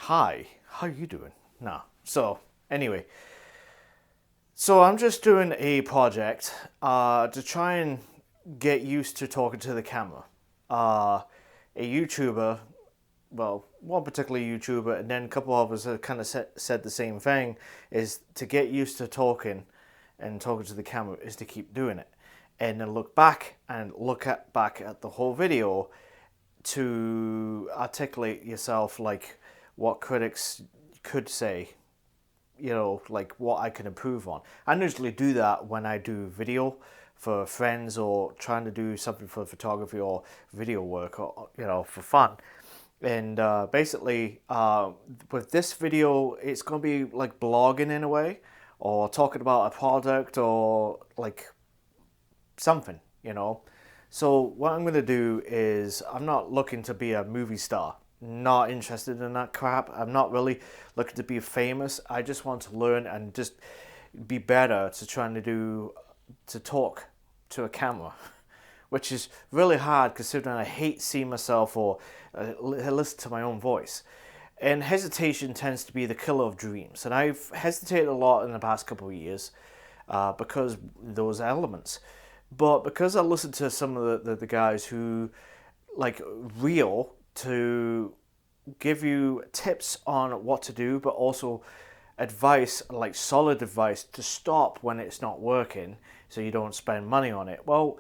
Hi, how you doing? No. So, anyway, so I'm just doing a project to try and get used to talking to the camera. A YouTuber, well, one particular YouTuber, and then a couple of us have kind of said the same thing, is to get used to talking and talking to the camera is to keep doing it. And then look back and back at the whole video to articulate yourself like what critics could say, like what I can improve on. I usually do that when I do video for friends or trying to do something for photography or video work or, for fun. And basically, with this video, it's going to be like blogging in a way or talking about a product or like something. So what I'm going to do is I'm not looking to be a movie star. Not interested in that crap. I'm not really looking to be famous. I just want to learn and just be better to to talk to a camera, which is really hard considering I hate seeing myself or listen to my own voice. And hesitation tends to be the killer of dreams. And I've hesitated a lot in the past couple of years because those elements. But because I listened to some of the guys who like real to give you tips on what to do, but also advice, like solid advice to stop when it's not working so you don't spend money on it. Well,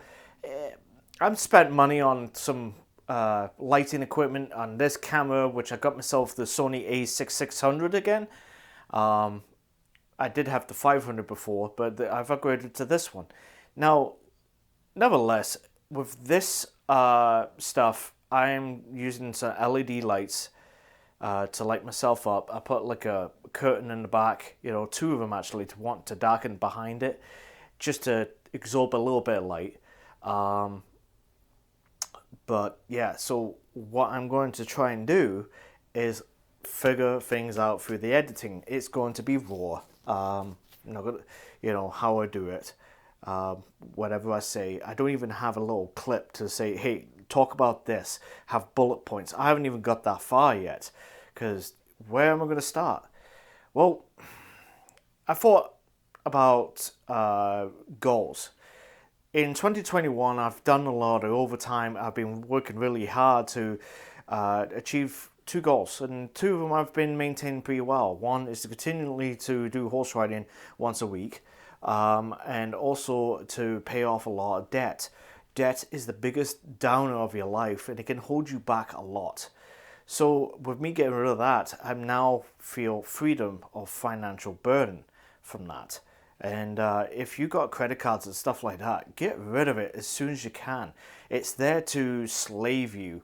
I've spent money on some lighting equipment on this camera, which I got myself the Sony a6600 again. I did have the 500 before, but I've upgraded to this one. Now, nevertheless, with this stuff, I'm using some LED lights to light myself up. I put like a curtain in the back, two of them actually, to want to darken behind it, just to absorb a little bit of light. But yeah, so what I'm going to try and do is figure things out through the editing. It's going to be raw. I'm not gonna, how I do it. Whatever I say, I don't even have a little clip to say, hey, talk about this, have bullet points. I haven't even got that far yet, because where am I going to start? Well, I thought about goals. In 2021, I've done a lot of overtime. I've been working really hard to achieve two goals, and two of them I've been maintaining pretty well. One is to continually to do horse riding once a week, and also to pay off a lot of debt. Debt is the biggest downer of your life, and it can hold you back a lot. So with me getting rid of that, I now feel freedom of financial burden from that. And if you got credit cards and stuff like that, get rid of it as soon as you can. It's there to slave you,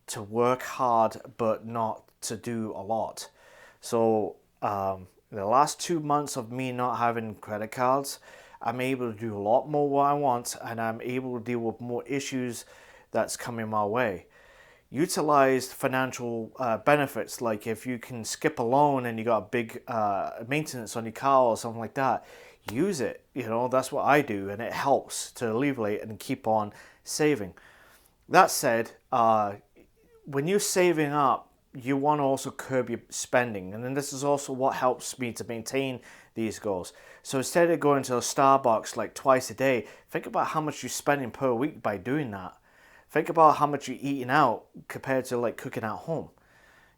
to work hard, but not to do a lot. So the last 2 months of me not having credit cards, I'm able to do a lot more what I want, and I'm able to deal with more issues that's coming my way. Utilize financial benefits, like if you can skip a loan and you got a big maintenance on your car or something like that, use it. That's what I do, and it helps to alleviate and keep on saving. That said, when you're saving up, you want to also curb your spending, and then this is also what helps me to maintain these goals. So instead of going to a Starbucks like twice a day, think about how much you're spending per week by doing that. Think about how much you're eating out compared to like cooking at home.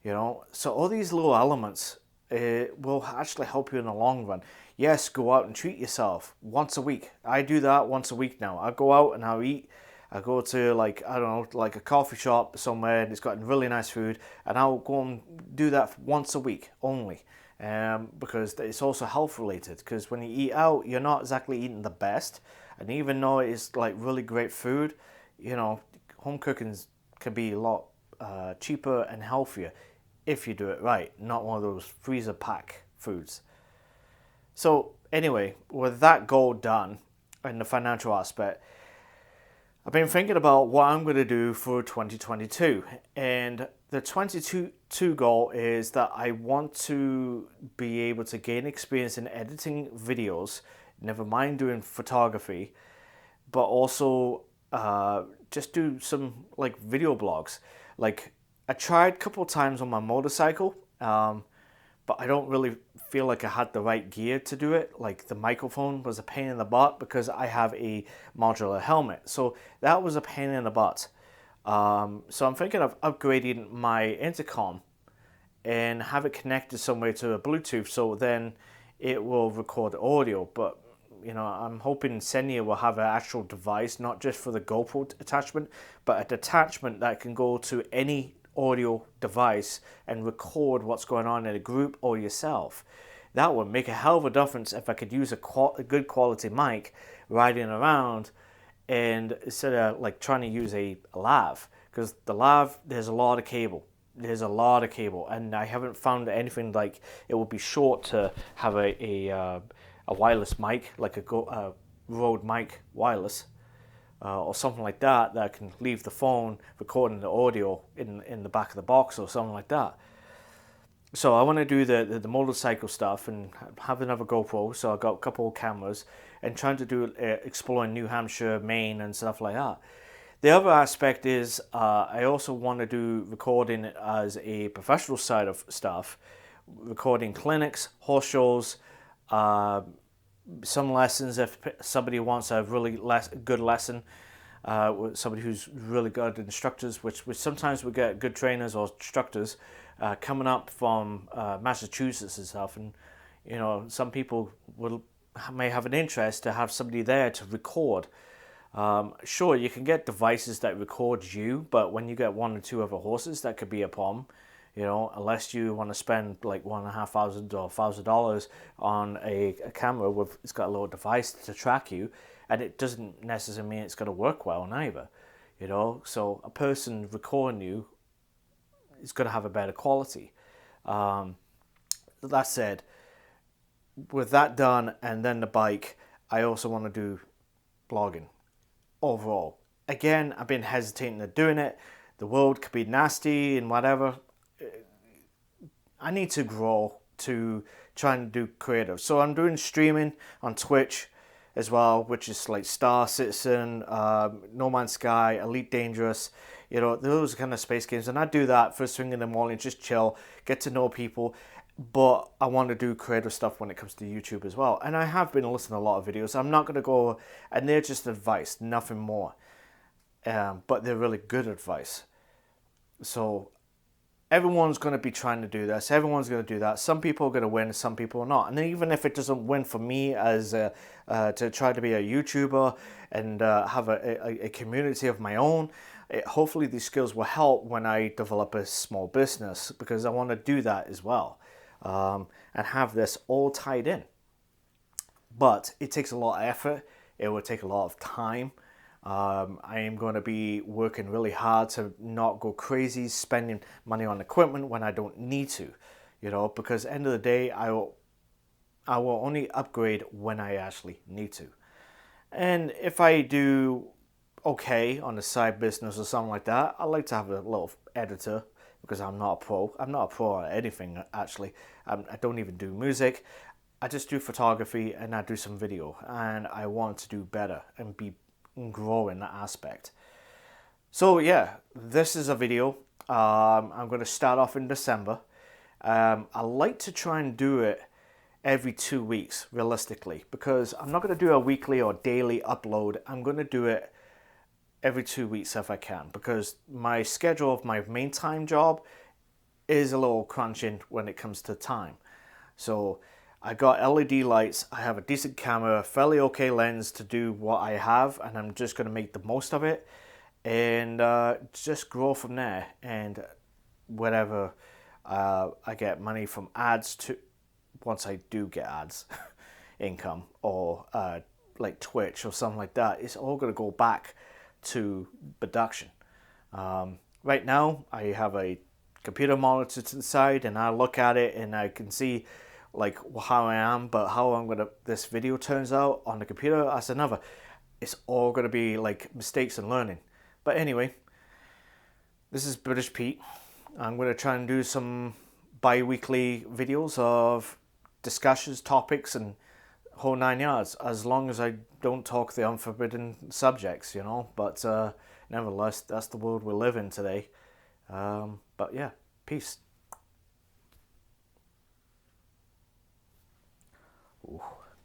So all these little elements will actually help you in the long run. Yes, go out and treat yourself once a week. I do that once a week now. I go out and I'll eat. I go to like a coffee shop somewhere and it's got really nice food, and I'll go and do that once a week only, because it's also health related. Because when you eat out, you're not exactly eating the best, and even though it's like really great food, home cooking can be a lot cheaper and healthier if you do it right, not one of those freezer pack foods. So anyway, with that goal done in the financial aspect, I've been thinking about what I'm going to do for 2022, and the 2022 goal is that I want to be able to gain experience in editing videos, never mind doing photography, but also just do some like video blogs. Like I tried a couple of times on my motorcycle, but I don't really feel like I had the right gear to do it. Like the microphone was a pain in the butt because I have a modular helmet. So that was a pain in the butt. So I'm thinking of upgrading my intercom and have it connected somewhere to a Bluetooth, so then it will record audio. But I'm hoping Senya will have an actual device, not just for the GoPro attachment, but a detachment that can go to any audio device and record what's going on in a group or yourself. That would make a hell of a difference if I could use a good quality mic riding around, and instead of like trying to use a lav, because the lav, there's a lot of cable. There's a lot of cable, and I haven't found anything like it would be short to have a wireless mic, like a Rode mic wireless, or something like that that can leave the phone recording the audio in the back of the box or something like that. So I want to do the motorcycle stuff and have another GoPro. So I got a couple of cameras and trying to do exploring New Hampshire, Maine, and stuff like that. The other aspect is I also want to do recording as a professional side of stuff, recording clinics, horse shows, some lessons if somebody wants a really good lesson, with somebody who's really good instructors, which sometimes we get good trainers or instructors coming up from Massachusetts and stuff, and some people may have an interest to have somebody there to record. Sure, you can get devices that record you, but when you get one or two other horses, that could be a problem. Unless you want to spend like $1,500 or $1,000 on a camera with it's got a little device to track you, and it doesn't necessarily mean it's going to work well neither. So a person recording you is going to have a better quality. That said, with that done and then the bike, I also want to do blogging overall. Again, I've been hesitating to doing it. The world could be nasty and whatever. I need to grow to try and do creative. So I'm doing streaming on Twitch as well, which is like Star Citizen, No Man's Sky, Elite Dangerous, those kind of space games. And I do that first thing in the morning, just chill, get to know people. But I want to do creative stuff when it comes to YouTube as well. And I have been listening to a lot of videos. I'm not going to go, and they're just advice, nothing more. But they're really good advice. So everyone's going to be trying to do this. Everyone's going to do that. Some people are going to win, some people are not. And even if it doesn't win for me as to try to be a YouTuber and have a community of my own, hopefully these skills will help when I develop a small business, because I want to do that as well, and have this all tied in. But it takes a lot of effort. It will take a lot of time. I am going to be working really hard to not go crazy spending money on equipment when I don't need to, because at the end of the day, I will only upgrade when I actually need to. And if I do okay on a side business or something like that, I like to have a little editor, because I'm not a pro. I'm not a pro on anything, actually. I don't even do music. I just do photography and I do some video, and I want to do better and grow in that aspect. So yeah, this is a video. I'm going to start off in December. I like to try and do it every 2 weeks realistically, because I'm not going to do a weekly or daily upload. I'm going to do it every 2 weeks if I can, because my schedule of my main time job is a little crunching when it comes to time. So I got LED lights, I have a decent camera, fairly okay lens to do what I have, and I'm just going to make the most of it and just grow from there. And whatever I get money from ads, to once I do get ads income, or like Twitch or something like that, it's all going to go back to production. Right now I have a computer monitor to the side, and I look at it and I can see like how I am, but how this video turns out on the computer, that's another. It's all going to be like mistakes and learning. But anyway, this is British Pete. I'm going to try and do some bi-weekly videos of discussions, topics, and whole 9 yards, as long as I don't talk the unforbidden subjects, but nevertheless, that's the world we live in today. But yeah, peace. Ooh.